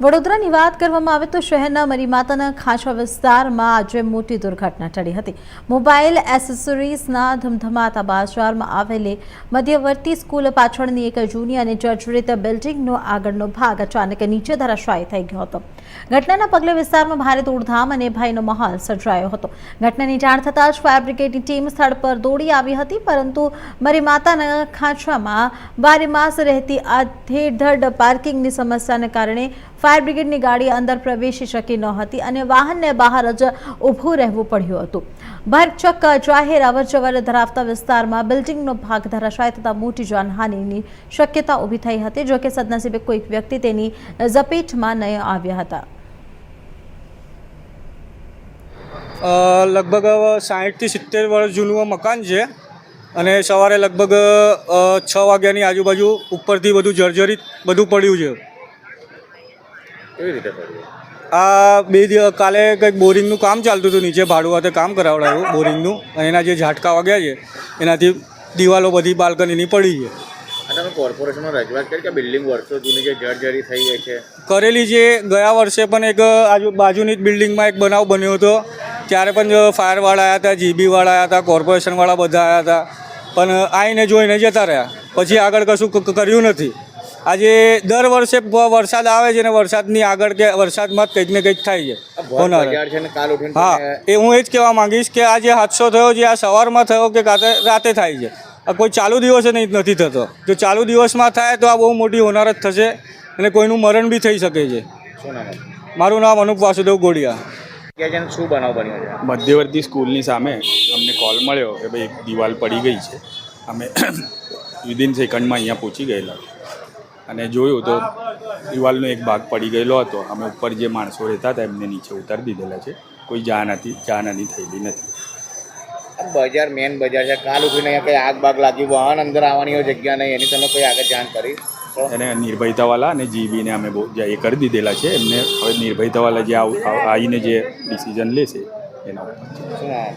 વડોદરાની વાત કરવામાં આવે તો શહેરના મરીમાતાના ખાંચા વિસ્તારમાં આજે મોટી દુર્ઘટના ટળી હતી। મોબાઈલ એસેસરીઝના ધમધમાતા બજારમાં આવેલી મધ્યવર્તી સ્કૂલ પાછળની એક જૂની અને જર્જરિત બિલ્ડિંગનો આગળનો ભાગ અચાનક નીચે ધરાશાયી થઈ ગયો હતો। ઘટનાના પગલે વિસ્તારમાં ભારે દોડધામ અને ભયનો માહોલ સર્જાયો હતો। ઘટનાની જાણ થતાં જ ફાયર બ્રિગેડની ટીમ સ્થળ પર દોડી આવી હતી, પરંતુ મરીમાતાના ખાંચામાં બારેમાસ રહેતી આધેધડ પાર્કિંગની સમસ્યાને કારણે ફાયર બ્રિગેડની ગાડી અંદર પ્રવેશી શકી ન હતી અને વાહનને બહાર જ ઊભું રહેવું પડ્યું હતું। ભરચક જાહેર અવરજવર ધરાવતા વિસ્તારમાં બિલ્ડિંગનો ભાગ ધરાશાયી થતાં મોટી જાનહાનિની શક્યતા ઊભી થઈ હતી। જોકે સદનસીબે કોઈક વ્યક્તિ તેની ઝપેટમાં ન આવ્યા હતા। લગભગ 60 થી 70 વર્ષ જૂનું મકાન છે અને સવારે લગભગ 6 વાગ્યાની આજુબાજુ ઉપરથી બધું જર્જરિત બધું પડ્યું છે। કેવી રીતે પડ્યું? આ કાલે કંઈક બોરિંગનું કામ ચાલતું હતું, નીચે ભાડુઆતે કામ કરાવડાયું બોરિંગનું, અને એના જે ઝાટકા વાગ્યા છે એનાથી દિવાલો બધી બાલ્કનીની પડી છે। અને તમે કોર્પોરેશનમાં રજૂઆત કરી કે બિલ્ડિંગ વર્ષો જૂની જે જર્જરી થઈ ગઈ છે? કરેલી છે। ગયા વર્ષે પણ એક બાજુની જ બિલ્ડિંગમાં એક બનાવ બન્યો હતો, ત્યારે પણ ફાયરવાળા આવ્યા હતા, જીબીવાળા આવ્યા હતા, કોર્પોરેશનવાળા બધા આવ્યા હતા, પણ આવીને જોઈને જતા રહ્યા, પછી આગળ કશું કર્યું નથી। આજે દર વર્ષે વરસાદ આવે છે ને વરસાદની આગળ કે વરસાદમાં કંઈક ને કંઈક થાય છે। હા, એ હું એ જ કહેવા માંગીશ કે આ જે હાદસો થયો છે આ સવારમાં થયો કે રાતે થાય છે, આ કોઈ ચાલુ દિવસે નથી થતો। જો ચાલુ દિવસમાં થાય તો આ બહુ મોટી હોનારત થશે અને કોઈનું મરણ બી થઈ શકે છે। શું નામ? મારું નામ અનુપ વાસુદેવ ગોડિયા। શું બનાવ બન્યો છે? મધ્યવર્તી સ્કૂલની સામે અમને કોલ મળ્યો કે ભાઈ એક દિવાલ પડી ગઈ છે। અમે વિધિન સેકન્ડમાં અહીંયા પહોંચી ગયેલા અને જોયું તો દિવાલનો એક ભાગ પડી ગયેલો હતો। અમે ઉપર જે માણસો રહેતા હતા એમને નીચે ઉતારી દીધેલા છે। કોઈ જાનહાની થયેલી નથી। બજાર મેન બજાર છે, કાલ ઉઠીને અહીંયા કંઈ આગ બાગ લાગી, વાહન અંદર આવવાની હોય જગ્યા નહીં, એની તમે કોઈ આગળ જાણ કરી? એને નિર્ભયતાવાળા અને જીબીને અમે બહુ એ કરી દીધેલા છે। એમને હવે નિર્ભયતાવાળા જે આવીને જે ડિસિઝન લેશે એના ઉપર। શું નામ?